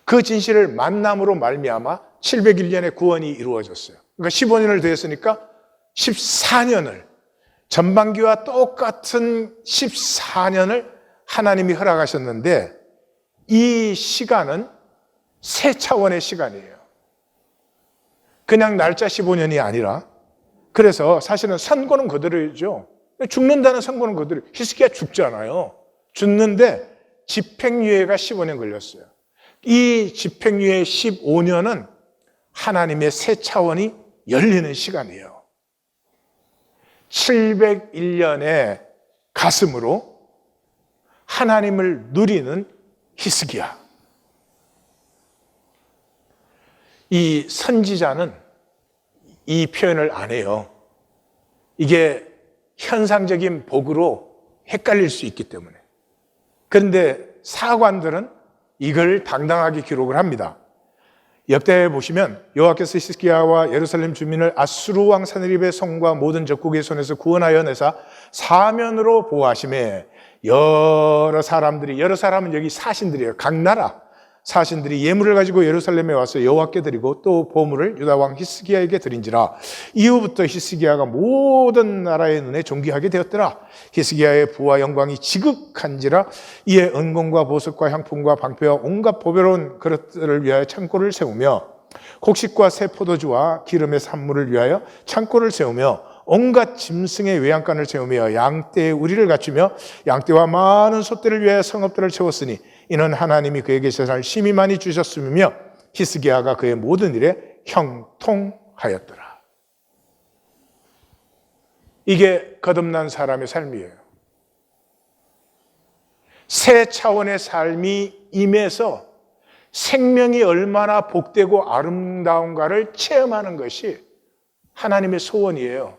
그 진실을 만남으로 말미암아 701년의 구원이 이루어졌어요. 그러니까 15년을 더했으니까 14년을, 전반기와 똑같은 14년을 하나님이 허락하셨는데, 이 시간은 새 차원의 시간이에요. 그냥 날짜 15년이 아니라, 그래서 사실은 선고는 그대로죠. 죽는다는 선고는 그대로. 히스기야 죽잖아요. 죽는데 집행유예가 15년 걸렸어요. 이 집행유예 15년은 하나님의 새 차원이 열리는 시간이에요. 701년의 가슴으로 하나님을 누리는 히스기야. 이 선지자는 이 표현을 안 해요. 이게 현상적인 복으로 헷갈릴 수 있기 때문에. 그런데 사관들은 이걸 당당하게 기록을 합니다. 역대에 보시면 여호와께서 히스기야와 예루살렘 주민을 아수르 왕 사느립의 성과 모든 적국의 손에서 구원하여 내사 사면으로 보호하심에 여러 사람은 여기 사신들이에요. 각 나라 사신들이 예물을 가지고 예루살렘에 와서 여호와께 드리고 또 보물을 유다 왕 히스기야에게 드린지라. 이후부터 히스기야가 모든 나라의 눈에 존귀하게 되었더라. 히스기야의 부와 영광이 지극한지라. 이에 은공과 보석과 향품과 방패와 온갖 보배로운 그릇들을 위하여 창고를 세우며 곡식과 새 포도주와 기름의 산물을 위하여 창고를 세우며 온갖 짐승의 외양간을 채우며 양떼의 우리를 갖추며 양떼와 많은 소떼를 위하여 성읍들을 채웠으니 이는 하나님이 그에게 세상을 심히 많이 주셨으며 히스기야가 그의 모든 일에 형통하였더라. 이게 거듭난 사람의 삶이에요. 새 차원의 삶이 임해서 생명이 얼마나 복되고 아름다운가를 체험하는 것이 하나님의 소원이에요.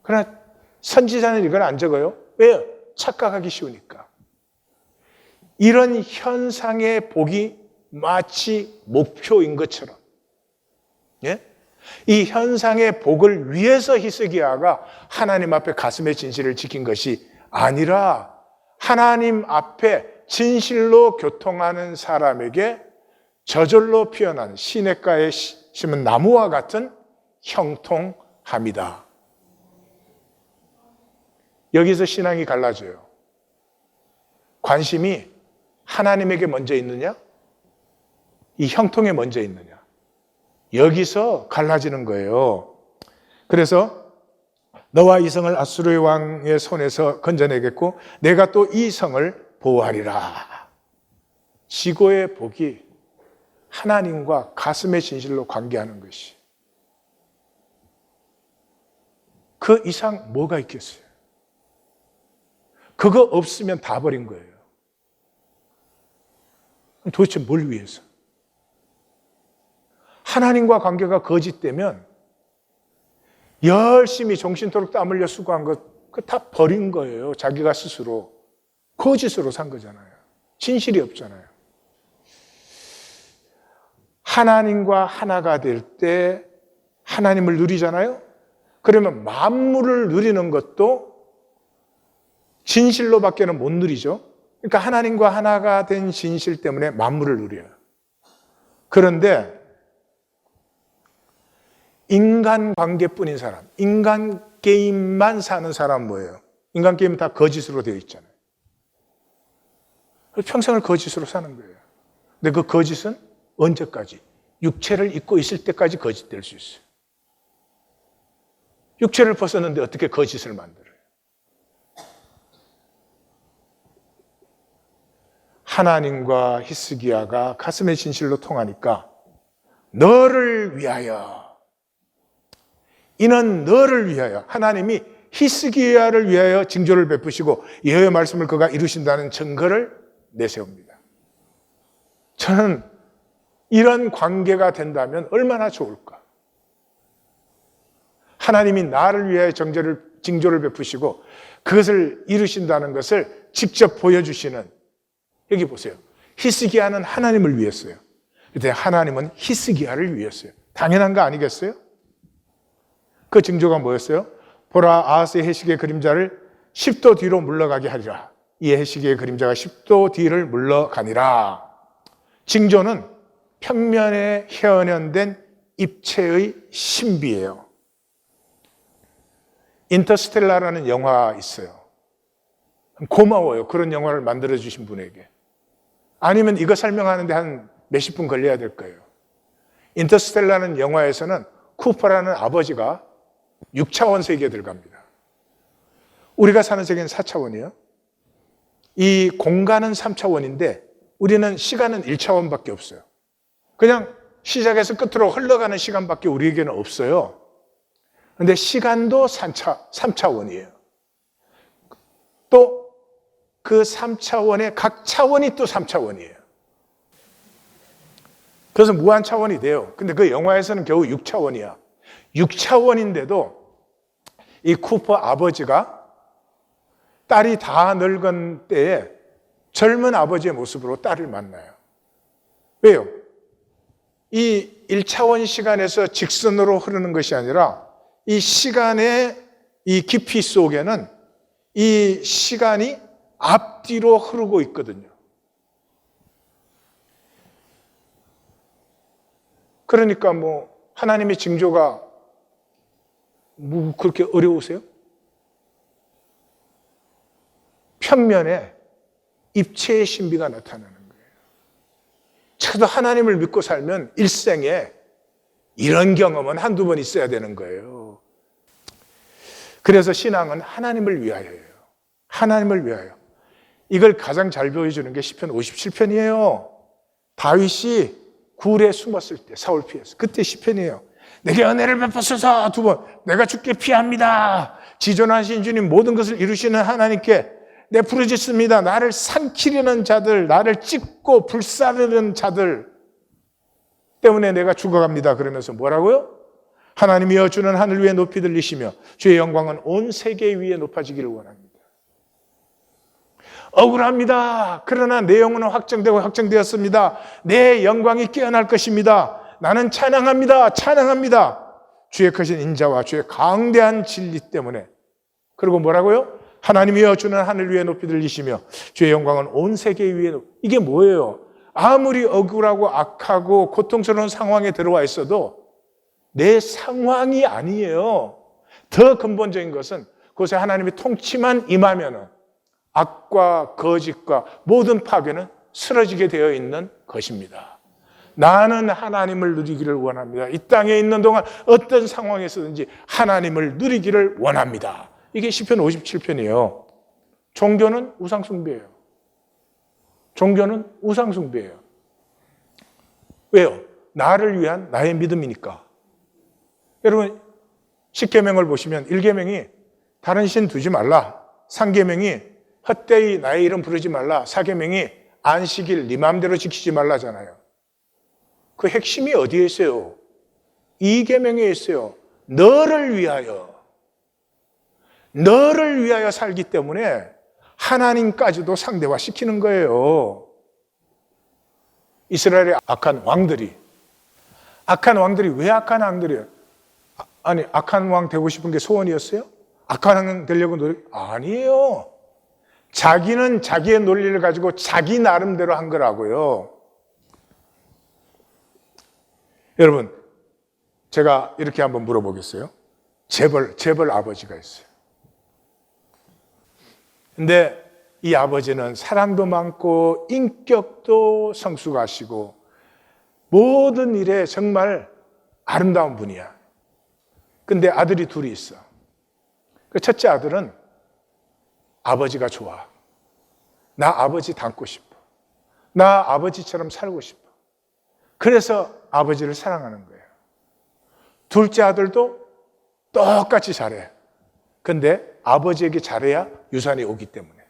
그러나 선지자는 이걸 안 적어요. 왜요? 착각하기 쉬우니까. 이런 현상의 복이 마치 목표인 것처럼, 예? 이 현상의 복을 위해서 히스기야가 하나님 앞에 가슴의 진실을 지킨 것이 아니라 하나님 앞에 진실로 교통하는 사람에게 저절로 피어난 시냇가에 심은 나무와 같은 형통함이다. 여기서 신앙이 갈라져요. 관심이 하나님에게 먼저 있느냐? 이 형통에 먼저 있느냐? 여기서 갈라지는 거예요. 그래서 너와 이 성을 아수르의 왕의 손에서 건져내겠고 내가 또 이 성을 보호하리라. 지고의 복이 하나님과 가슴의 진실로 관계하는 것이, 그 이상 뭐가 있겠어요? 그거 없으면 다 버린 거예요. 도대체 뭘 위해서? 하나님과 관계가 거짓되면 열심히 정신토록 땀 흘려 수고한 것 그 다 버린 거예요. 자기가 스스로 거짓으로 산 거잖아요. 진실이 없잖아요. 하나님과 하나가 될 때 하나님을 누리잖아요. 그러면 만물을 누리는 것도 진실로밖에는 못 누리죠. 그러니까 하나님과 하나가 된 진실 때문에 만물을 누려요. 그런데 인간 관계뿐인 사람, 인간 게임만 사는 사람 뭐예요? 인간 게임은 다 거짓으로 되어 있잖아요. 평생을 거짓으로 사는 거예요. 근데 그 거짓은 언제까지? 육체를 입고 있을 때까지 거짓될 수 있어요. 육체를 벗었는데 어떻게 거짓을 만들어요? 하나님과 히스기야가 가슴의 진실로 통하니까 너를 위하여, 이는 너를 위하여, 하나님이 히스기야를 위하여 징조를 베푸시고 여호와의 말씀을 그가 이루신다는 증거를 내세웁니다. 저는 이런 관계가 된다면 얼마나 좋을까? 하나님이 나를 위하여 징조를 베푸시고 그것을 이루신다는 것을 직접 보여주시는, 여기 보세요. 히스기야는 하나님을 위했어요. 그런데 하나님은 히스기야를 위했어요. 당연한 거 아니겠어요? 그 징조가 뭐였어요? 보라, 아하스의 해시계의 그림자를 10도 뒤로 물러가게 하리라. 이 해시계의 그림자가 10도 뒤를 물러가니라. 징조는 평면에 현현된 입체의 신비예요. 인터스텔라라는 영화 있어요. 고마워요. 그런 영화를 만들어주신 분에게. 아니면 이거 설명하는데 한 몇십 분 걸려야 될 거예요. 인터스텔라는 영화에서는 쿠퍼라는 아버지가 6차원 세계에 들어갑니다. 우리가 사는 세계는 4차원이에요. 이 공간은 3차원인데 우리는 시간은 1차원밖에 없어요. 그냥 시작에서 끝으로 흘러가는 시간밖에 우리에게는 없어요. 그런데 시간도 3차원이에요. 또 그 3차원의 각 차원이 또 3차원이에요. 그래서 무한 차원이 돼요. 근데 그 영화에서는 겨우 6차원이야. 6차원인데도 이 쿠퍼 아버지가 딸이 다 늙은 때에 젊은 아버지의 모습으로 딸을 만나요. 왜요? 이 1차원 시간에서 직선으로 흐르는 것이 아니라 이 시간의 이 깊이 속에는 이 시간이 앞뒤로 흐르고 있거든요. 그러니까 하나님의 징조가 그렇게 어려우세요? 평면에 입체의 신비가 나타나는 거예요. 저도 하나님을 믿고 살면 일생에 이런 경험은 한두 번 있어야 되는 거예요. 그래서 신앙은 하나님을 위하여예요. 하나님을 위하여. 이걸 가장 잘 보여주는 게 시편 57편이에요. 다윗이 굴에 숨었을 때 사울 피해서 그때 시편이에요. 내게 은혜를 베푸소서 2번. 내가 주께 피합니다. 지존하신 주님 모든 것을 이루시는 하나님께 내 부르짖습니다. 나를 삼키려는 자들, 나를 찢고 불사르는 자들 때문에 내가 죽어갑니다. 그러면서 뭐라고요? 하나님이여 주는 하늘 위에 높이 들리시며 주의 영광은 온 세계 위에 높아지기를 원합니다. 억울합니다. 그러나 내 영혼은 확정되고 확정되었습니다. 내 영광이 깨어날 것입니다. 나는 찬양합니다. 찬양합니다. 주의 크신 인자와 주의 강대한 진리 때문에. 그리고 뭐라고요? 하나님이여 주는 하늘 위에 높이 들리시며 주의 영광은 온 세계 위에 이게 뭐예요? 아무리 억울하고 악하고 고통스러운 상황에 들어와 있어도 내 상황이 아니에요. 더 근본적인 것은 그것에 하나님의 통치만 임하면은 악과 거짓과 모든 파괴는 쓰러지게 되어 있는 것입니다. 나는 하나님을 누리기를 원합니다. 이 땅에 있는 동안 어떤 상황에서든지 하나님을 누리기를 원합니다. 이게 시편 57편이에요. 종교는 우상숭배예요. 종교는 우상숭배예요. 왜요? 나를 위한 나의 믿음이니까. 여러분 10계명을 보시면 1계명이 다른 신 두지 말라. 3계명이 헛되이 나의 이름 부르지 말라. 4계명이 안식일 네 마음대로 지키지 말라잖아요. 그 핵심이 어디에 있어요? 2계명에 있어요. 너를 위하여 살기 때문에 하나님까지도 상대화시키는 거예요. 이스라엘의 악한 왕들이 왜 악한 왕들이에요? 아니 악한 왕 되고 싶은 게 소원이었어요? 악한 왕 되려고 아니에요. 자기는 자기의 논리를 가지고 자기 나름대로 한 거라고요. 여러분, 제가 이렇게 한번 물어보겠어요. 재벌 아버지가 있어요. 근데 이 아버지는 사랑도 많고 인격도 성숙하시고 모든 일에 정말 아름다운 분이야. 근데 아들이 둘이 있어. 그 첫째 아들은 아버지가 좋아. 나 아버지 닮고 싶어. 나 아버지처럼 살고 싶어. 그래서 아버지를 사랑하는 거예요. 둘째 아들도 똑같이 잘해. 근데 아버지에게 잘해야 유산이 오기 때문에.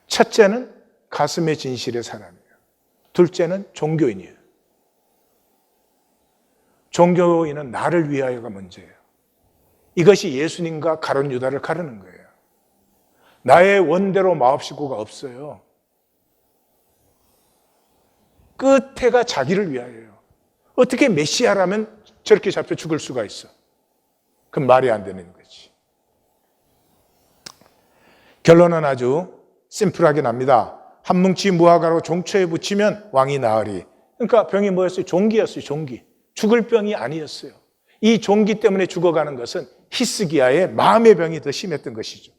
첫째는 가슴의 진실의 사람이에요. 둘째는 종교인이에요. 종교인은 나를 위하여가 먼저예요. 이것이 예수님과 가룟 유다를 가르는 거예요. 나의 원대로 마옵시고가 없어요. 끝에가 자기를 위하여요. 어떻게 메시아라면 저렇게 잡혀 죽을 수가 있어? 그건 말이 안 되는 거지. 결론은 아주 심플하게 납니다. 한 뭉치 무화과로 종초에 붙이면 왕이 나으리. 그러니까 병이 뭐였어요? 종기였어요. 종기. 죽을 병이 아니었어요. 이 종기 때문에 죽어가는 것은 히스기야의 마음의 병이 더 심했던 것이죠.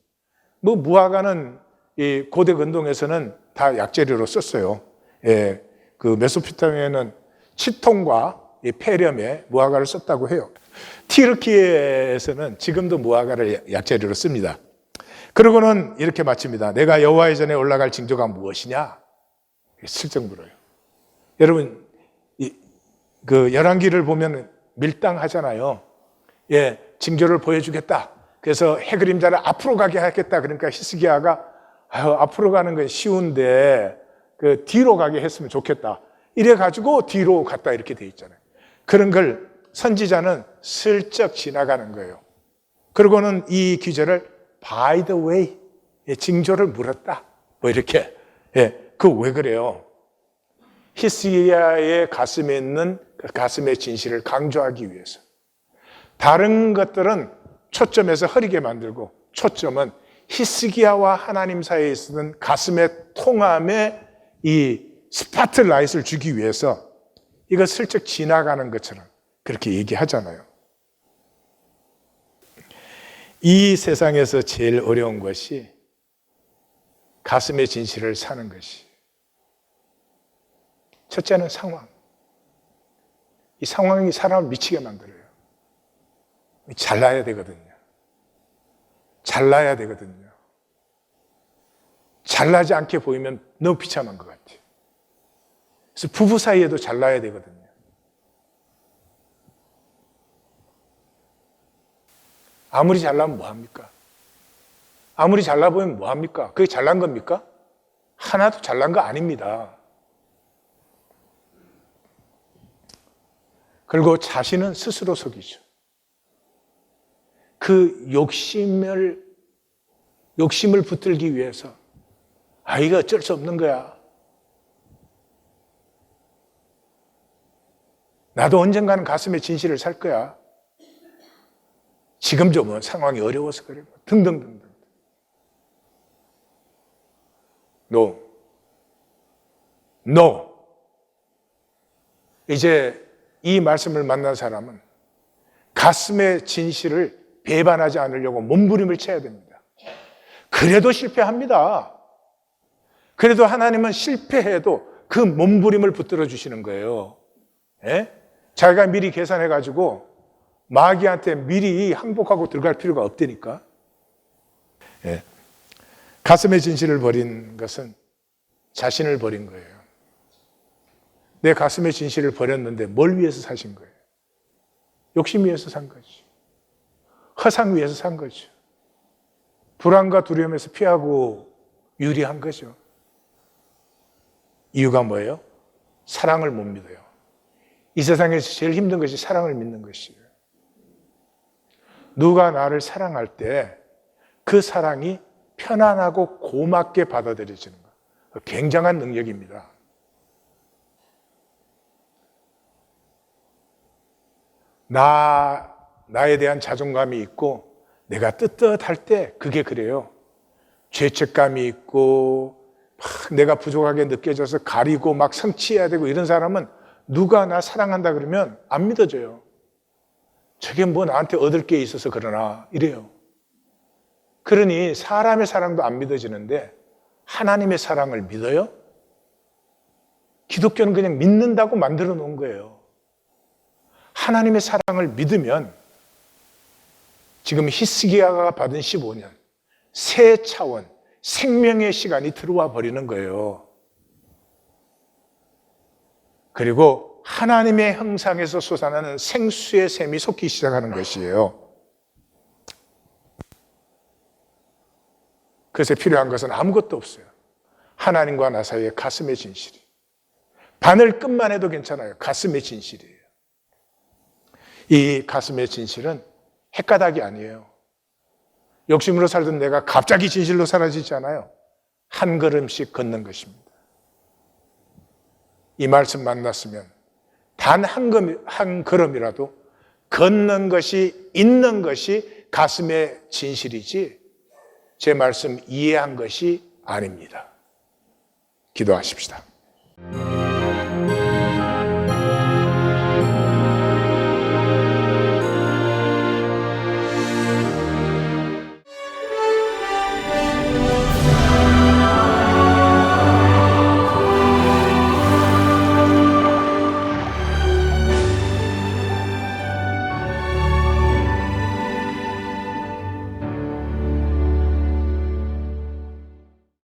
뭐 무화과는 이 고대 근동에서는 다 약재료로 썼어요. 예, 그 메소포타미아에는 치통과 이 폐렴에 무화과를 썼다고 해요. 티르키에서는 지금도 무화과를 약재료로 씁니다. 그러고는 이렇게 마칩니다. 내가 여호와의 전에 올라갈 징조가 무엇이냐? 슬쩍 물어요. 여러분, 그 열왕기를 보면 밀당하잖아요. 예, 징조를 보여주겠다. 그래서 해 그림자를 앞으로 가게 하겠다. 그러니까 히스기야가 앞으로 가는 건 쉬운데 그 뒤로 가게 했으면 좋겠다. 이래 가지고 뒤로 갔다 이렇게 돼 있잖아요. 그런 걸 선지자는 슬쩍 지나가는 거예요. 그러고는 이 귀절을 by the way, 징조를 물었다. 뭐 이렇게. 예, 그 왜 그래요? 히스기야의 가슴에 있는 그 가슴의 진실을 강조하기 위해서. 다른 것들은 초점에서 흐리게 만들고 초점은 히스기야와 하나님 사이에 있는 가슴의 통함에 이 스파트라이트를 주기 위해서 이거 슬쩍 지나가는 것처럼 그렇게 얘기하잖아요. 이 세상에서 제일 어려운 것이 가슴의 진실을 사는 것이. 첫째는 상황. 이 상황이 사람을 미치게 만들어요. 잘나야 되거든요. 잘나야 되거든요. 잘나지 않게 보이면 너무 비참한 것 같아요. 그래서 부부 사이에도 잘나야 되거든요. 아무리 잘나면 뭐합니까? 아무리 잘나 보이면 뭐합니까? 그게 잘난 겁니까? 하나도 잘난 거 아닙니다. 그리고 자신은 스스로 속이죠. 그 욕심을 붙들기 위해서 이거 어쩔 수 없는 거야. 나도 언젠가는 가슴에 진실을 살 거야. 지금 좀 상황이 어려워서 그래. 등등등등. No. 이제 이 말씀을 만난 사람은 가슴의 진실을 배반하지 않으려고 몸부림을 쳐야 됩니다. 그래도 실패합니다. 그래도 하나님은 실패해도 그 몸부림을 붙들어 주시는 거예요. 예? 자기가 미리 계산해가지고 마귀한테 미리 항복하고 들어갈 필요가 없다니까. 예. 가슴의 진실을 버린 것은 자신을 버린 거예요. 내 가슴의 진실을 버렸는데 뭘 위해서 사신 거예요? 욕심 위해서 산 거지. 허상 위해서 산 거죠. 불안과 두려움에서 피하고 유리한 거죠. 이유가 뭐예요? 사랑을 못 믿어요. 이 세상에서 제일 힘든 것이 사랑을 믿는 것이에요. 누가 나를 사랑할 때 그 사랑이 편안하고 고맙게 받아들여지는 것. 굉장한 능력입니다. 나에 대한 자존감이 있고 내가 떳떳할 때 그게 그래요. 죄책감이 있고 막 내가 부족하게 느껴져서 가리고 막 성취해야 되고 이런 사람은 누가 나 사랑한다 그러면 안 믿어져요. 저게 뭐 나한테 얻을 게 있어서 그러나 이래요. 그러니 사람의 사랑도 안 믿어지는데 하나님의 사랑을 믿어요? 기독교는 그냥 믿는다고 만들어 놓은 거예요. 하나님의 사랑을 믿으면 지금 히스기야가 받은 15년 새 차원 생명의 시간이 들어와 버리는 거예요. 그리고 하나님의 형상에서 솟아나는 생수의 샘이 솟기 시작하는 것이에요. 그래서 필요한 것은 아무것도 없어요. 하나님과 나 사이의 가슴의 진실이. 바늘 끝만 해도 괜찮아요. 가슴의 진실이에요. 이 가슴의 진실은 헷가닥이 아니에요. 욕심으로 살던 내가 갑자기 진실로 사라지지 않아요. 한 걸음씩 걷는 것입니다. 이 말씀 만났으면 단 한 걸음이라도 걷는 것이 있는 것이 가슴의 진실이지 제 말씀 이해한 것이 아닙니다. 기도하십시다.